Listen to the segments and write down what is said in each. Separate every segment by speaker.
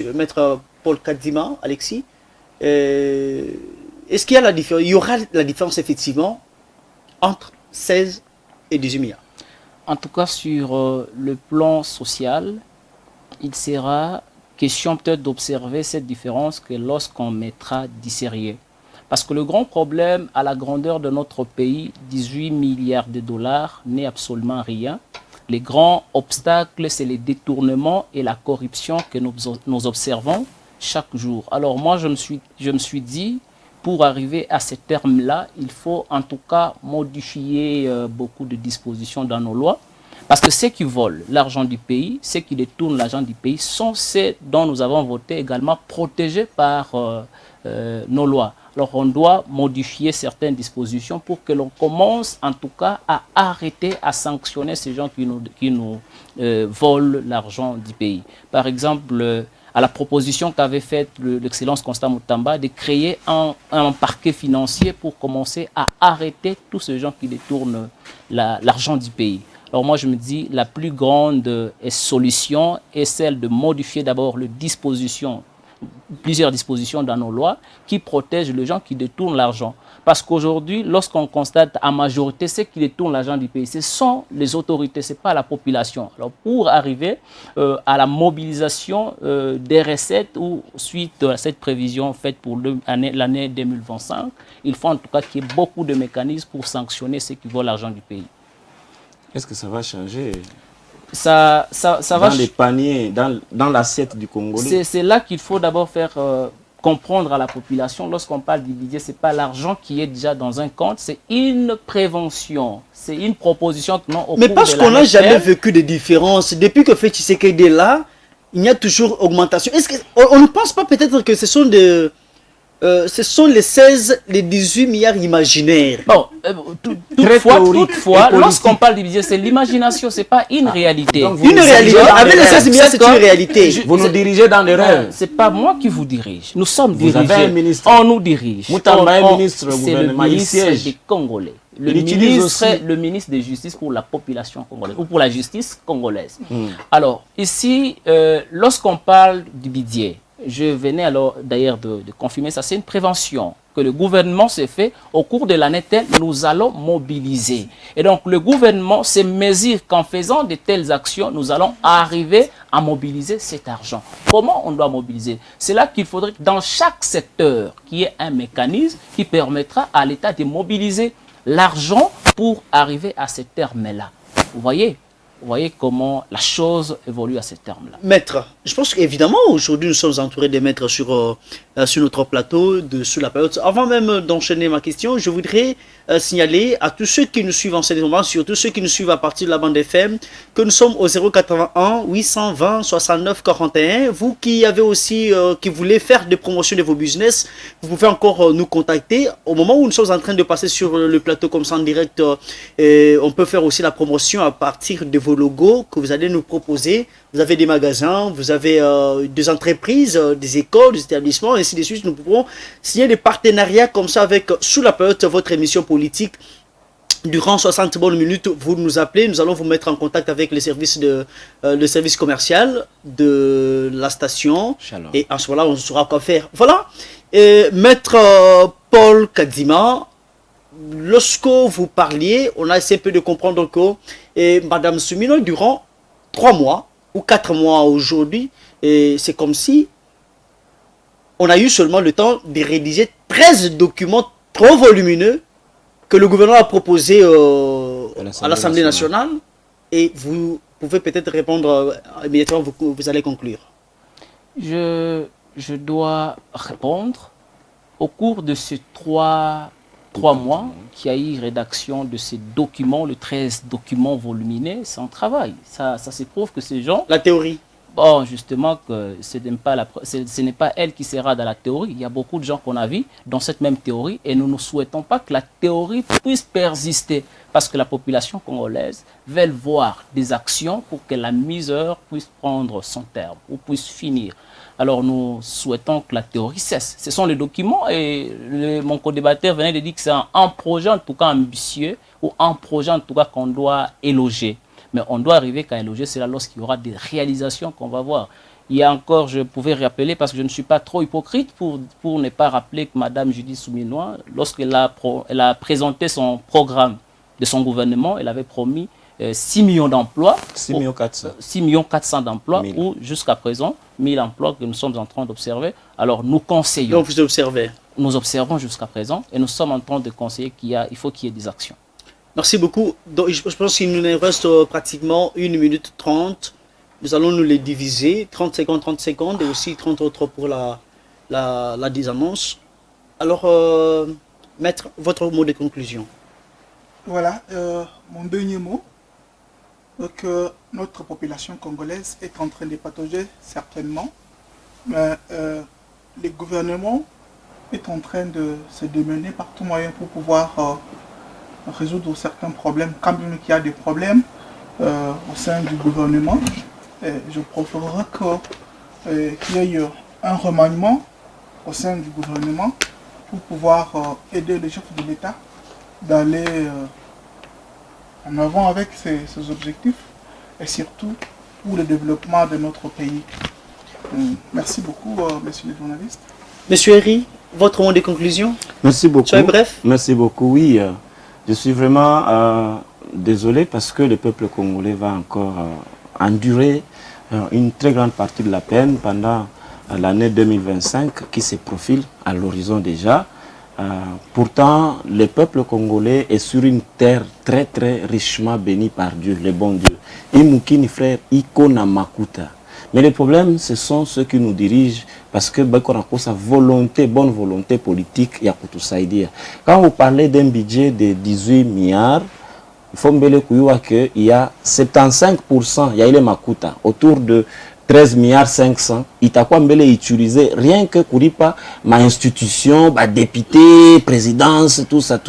Speaker 1: Maître Paul Kadzima, Alexis, est-ce qu'il y a la différence, il y aura la différence effectivement entre 16 et 18 milliards?
Speaker 2: En tout cas, sur le plan social, il sera question peut-être d'observer cette différence que lorsqu'on mettra du sérieux. Parce que le grand problème à la grandeur de notre pays, 18 milliards de dollars, n'est absolument rien. Les grands obstacles, c'est les détournements et la corruption que nous observons chaque jour. Alors moi, je me suis dit, pour arriver à ces termes-là, il faut en tout cas modifier beaucoup de dispositions dans nos lois. Parce que ceux qui volent l'argent du pays, ceux qui détournent l'argent du pays, sont ceux dont nous avons voté également protégés par nos lois. Alors on doit modifier certaines dispositions pour que l'on commence en tout cas à arrêter, à sanctionner ces gens qui nous volent l'argent du pays. Par exemple, à la proposition qu'avait faite l'excellence Constant Moutamba de créer un parquet financier pour commencer à arrêter tous ces gens qui détournent l'argent du pays. Alors moi je me dis la plus grande solution est celle de modifier d'abord plusieurs dispositions dans nos lois qui protègent les gens qui détournent l'argent. Parce qu'aujourd'hui, lorsqu'on constate à majorité ceux qui détournent l'argent du pays, ce sont les autorités, ce n'est pas la population. Alors pour arriver à la mobilisation des recettes ou suite à cette prévision faite pour l'année 2025, il faut en tout cas qu'il y ait beaucoup de mécanismes pour sanctionner ceux qui volent l'argent du pays.
Speaker 3: Est-ce que ça va changer
Speaker 2: ça va
Speaker 3: dans les paniers, dans l'assiette du Congolais?
Speaker 2: C'est là qu'il faut d'abord faire comprendre à la population, lorsqu'on parle du budget, ce n'est pas l'argent qui est déjà dans un compte, c'est une prévention, c'est une proposition que non.
Speaker 1: Mais parce qu'on n'a jamais vécu de différence, depuis que Félix Tshisekedi est là, il y a toujours augmentation. Est-ce qu'on ne pense pas peut-être que ce sont les 16, les 18 milliards imaginaires?
Speaker 2: Bon, toutefois, lorsqu'on parle du budget, c'est l'imagination, ce n'est pas une réalité.
Speaker 1: Une réalité. Avec les 16 milliards, c'est une réalité.
Speaker 3: Vous nous dirigez dans les rêves.
Speaker 2: Ce n'est pas moi qui vous dirige. Nous sommes dirigés.
Speaker 3: Vous avez un ministre.
Speaker 2: On nous dirige.
Speaker 3: Moutamba est ministre du gouvernement.
Speaker 2: C'est le ministre des Congolais. Le ministre de justice pour la population congolaise ou pour la justice congolaise. Alors, ici, lorsqu'on parle du budget, je venais alors d'ailleurs de confirmer ça, c'est une prévention que le gouvernement s'est fait au cours de l'année telle, nous allons mobiliser. Et donc le gouvernement se mesure qu'en faisant de telles actions, nous allons arriver à mobiliser cet argent. Comment on doit mobiliser? C'est là qu'il faudrait que dans chaque secteur, qu'il y ait un mécanisme qui permettra à l'État de mobiliser l'argent pour arriver à ces termes-là. Vous voyez comment la chose évolue à ces termes-là.
Speaker 1: Maître, je pense qu'évidemment, aujourd'hui, nous sommes entourés des maîtres sur notre plateau, sur la période. Avant même d'enchaîner ma question, je voudrais signaler à tous ceux qui nous suivent en ce moment, surtout ceux qui nous suivent à partir de la bande FM, que nous sommes au 081 820 69 41. Vous qui avez aussi, qui voulez faire des promotions de vos business, vous pouvez encore nous contacter. Au moment où nous sommes en train de passer sur le plateau comme ça en direct, on peut faire aussi la promotion à partir de vos logos que vous allez nous proposer. Vous avez des magasins, vous avez des entreprises, des écoles, des établissements, et ainsi de suite. Nous pouvons signer des partenariats comme ça avec, sous la période de votre émission politique. Durant 60 bonnes minutes, vous nous appelez, nous allons vous mettre en contact avec le service commercial de la station. Chaleur. Et en ce moment-là, on saura quoi faire. Voilà. Et Maître Paul Kadzima, lorsque vous parliez, on a essayé un peu de comprendre que Madame Soumino, durant 3 mois ou 4 mois aujourd'hui, c'est comme si on a eu seulement le temps de rédiger 13 documents trop volumineux que le gouvernement a proposé à l'Assemblée nationale. Et vous pouvez peut-être répondre immédiatement, vous allez conclure.
Speaker 2: Je répondre. Au cours de ces 3 mois, qu'il y a eu rédaction de ces documents, les 13 documents volumineux, c'est un travail. Ça se prouve que ces gens...
Speaker 1: La théorie.
Speaker 2: Bon, justement, que ce n'est pas elle qui sera dans la théorie. Il y a beaucoup de gens qu'on a vus dans cette même théorie et nous ne souhaitons pas que la théorie puisse persister parce que la population congolaise veut voir des actions pour que la misère puisse prendre son terme ou puisse finir. Alors nous souhaitons que la théorie cesse. Ce sont les documents et mon co-débatteur venait de dire que c'est un projet en tout cas ambitieux ou un projet en tout cas qu'on doit éloger. Mais on doit arriver qu'à éloger, c'est là lorsqu'il y aura des réalisations qu'on va voir. il y a encore, je pouvais rappeler, parce que je ne suis pas trop hypocrite pour ne pas rappeler que Mme Judith Souminois, lorsqu'elle elle a présenté son programme de son gouvernement, elle avait promis 6 millions d'emplois.
Speaker 3: 6 millions 400.
Speaker 2: 6 millions 400 d'emplois, ou jusqu'à présent, 1000 emplois que nous sommes en train d'observer. Alors nous conseillons.
Speaker 1: Donc vous observez.
Speaker 2: Nous observons jusqu'à présent et nous sommes en train de conseiller il faut qu'il y ait des actions. Merci
Speaker 1: beaucoup. Donc, je pense qu'il nous reste pratiquement 1 minute 30. Nous allons nous les diviser, 30 secondes et aussi 30 autres pour la désannonce. Alors, Maître, votre mot de conclusion.
Speaker 4: Voilà, mon dernier mot, que notre population congolaise est en train de patauger, certainement, mais le gouvernement est en train de se démener par tout moyen pour pouvoir résoudre certains problèmes, quand même qu'il y a des problèmes au sein du gouvernement. Je préférerais qu'il y ait un remaniement au sein du gouvernement pour pouvoir aider les chefs de l'État d'aller en avant avec ces objectifs et surtout pour le développement de notre pays. Merci beaucoup, messieurs les journalistes.
Speaker 1: Monsieur Herry, votre mot de conclusion?
Speaker 3: Merci beaucoup.
Speaker 1: Soyez bref.
Speaker 3: Merci beaucoup, oui. Je suis vraiment désolé parce que le peuple congolais va encore endurer une très grande partie de la peine pendant l'année 2025 qui se profile à l'horizon déjà. Pourtant, le peuple congolais est sur une terre très très richement bénie par Dieu, le bon Dieu. Imukini frère, Ikona Makuta. Mais le problème, ce sont ceux qui nous dirigent parce que sa volonté, bonne volonté politique, il y a pour tout ça. Quand vous parlez d'un budget de 18 milliards, il faut qu'il y a 75%, il y a les Makuta, autour de 13 milliards 500, il t'a quoi utilisé rien que Kuripa, ma institution, ma député, présidence, tout ça.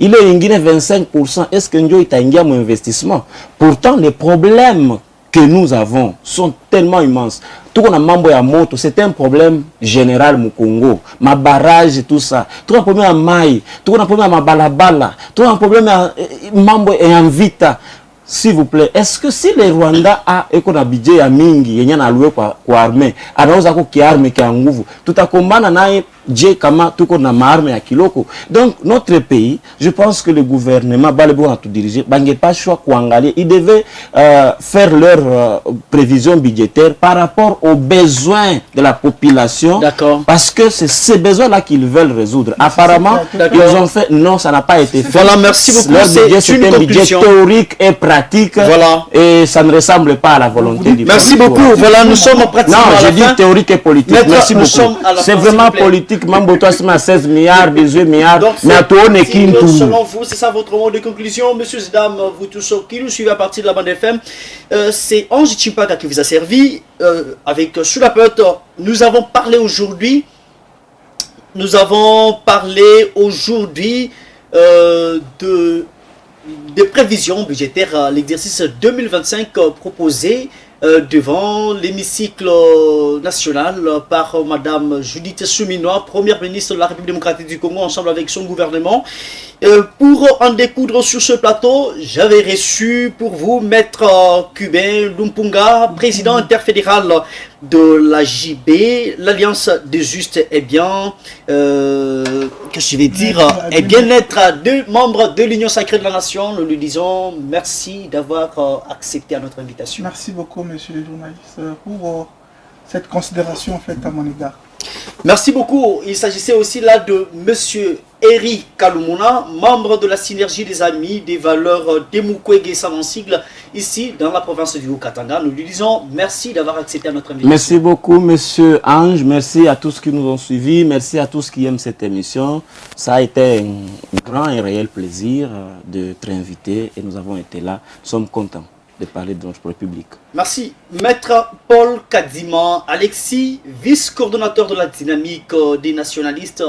Speaker 3: Il est en Guinée 25%, est-ce que nous avons un investissement? Pourtant, les problèmes que nous avons sont tellement immenses. Tout on a mambo ya moto, c'est un problème général au Congo. Ma barrage et tout ça. Tout un problème à maï, tout un problème à ma balabala, tout un problème à mambo et en vita. S'il vous plaît, est-ce que si le Rwanda a un budget à mingi, il y a un loué pour armée, alors on a qui arme qui a un nouveau, tout à combat na Dje kama tout qu'on a arme à kiloko. Donc notre pays, je pense que le gouvernement, balebo a tout dirigé, bangé pas choix kwangalé, ils devaient faire leur prévision budgétaire par rapport aux besoins de la population.
Speaker 1: D'accord.
Speaker 3: Parce que c'est ces besoins-là qu'ils veulent résoudre. Apparemment, ils ont fait, non, ça n'a pas été fait.
Speaker 1: Voilà, merci beaucoup.
Speaker 3: C'est un budget théorique et pratique.
Speaker 1: Voilà.
Speaker 3: Et ça ne ressemble pas à la volonté du peuple.
Speaker 1: Merci beaucoup. Voilà, nous sommes pratiquement
Speaker 3: à la fin. Non, je dis théorique et politique.
Speaker 1: Maître,
Speaker 3: merci beaucoup. C'est vraiment politique. Mambo, toi, c'est 16 milliards, 18 milliards.
Speaker 1: Donc,
Speaker 3: mais à toi, on est qui tout.
Speaker 1: Selon vous, c'est ça votre mot de conclusion, messieurs et dames, vous tous qui nous suivez à partir de la bande FM. C'est Ange Chimpaka qui vous a servi. Avec Sous la Pelote, nous avons parlé aujourd'hui. Des prévisions budgétaires à l'exercice 2025 proposé devant l'hémicycle national par Madame Judith Souminois, première ministre de la République démocratique du Congo, ensemble avec son gouvernement. Pour en découdre sur ce plateau, j'avais reçu pour vous Maître Cubain Lumpunga, président interfédéral de la JB, l'Alliance des Justes et Bien, que je vais dire, et bien-être deux membres de l'Union Sacrée de la Nation. Nous lui disons merci d'avoir accepté à notre invitation.
Speaker 4: Merci beaucoup, messieurs les journalistes, pour cette considération faite à mon égard.
Speaker 1: Merci beaucoup. Il s'agissait aussi là de monsieur Eri Kalumuna, membre de la synergie des amis des valeurs d'Emukwege Salon Sigle, ici dans la province du Haut-Katanga. Nous lui disons merci d'avoir accepté notre invitation.
Speaker 3: Merci beaucoup, monsieur Ange. Merci à tous qui nous ont suivis. Merci à tous qui aiment cette émission. Ça a été un grand et réel plaisir de te inviter et nous avons été là. Nous sommes contents de parler de notre République.
Speaker 1: Merci. Maître Paul Kadima Alexis, vice-coordonnateur de la dynamique des nationalistes,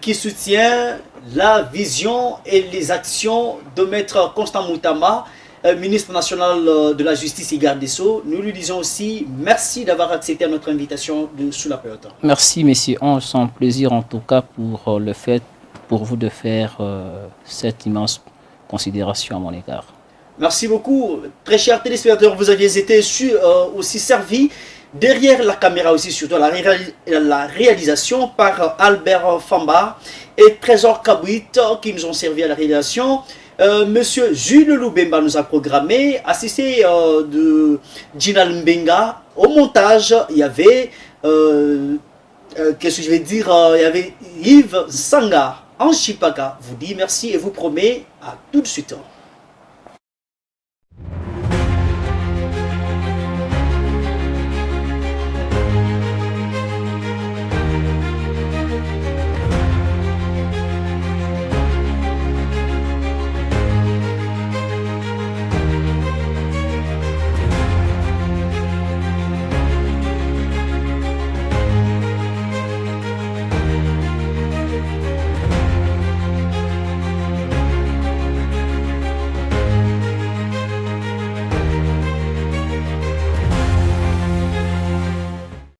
Speaker 1: qui soutient la vision et les actions de Maître Constant Moutama, ministre national de la Justice et garde des Sceaux. Nous lui disons aussi merci d'avoir accepté notre invitation de Sous la Pelote.
Speaker 2: Merci, messieurs Ange. C'est un plaisir en tout cas pour le fait pour vous de faire cette immense considération à mon égard.
Speaker 1: Merci beaucoup. Très chers téléspectateurs, vous aviez été aussi servis Derrière la caméra aussi, surtout la réalisation par Albert Famba et Trésor Kabouit qui nous ont servi à la réalisation. Monsieur Jules Loubemba nous a programmé, assisté de Ginal Mbenga. Au montage, il y avait, qu'est-ce que je vais dire, il y avait Yves Sanga en Chipaka. Vous dit merci et vous promet à tout de suite.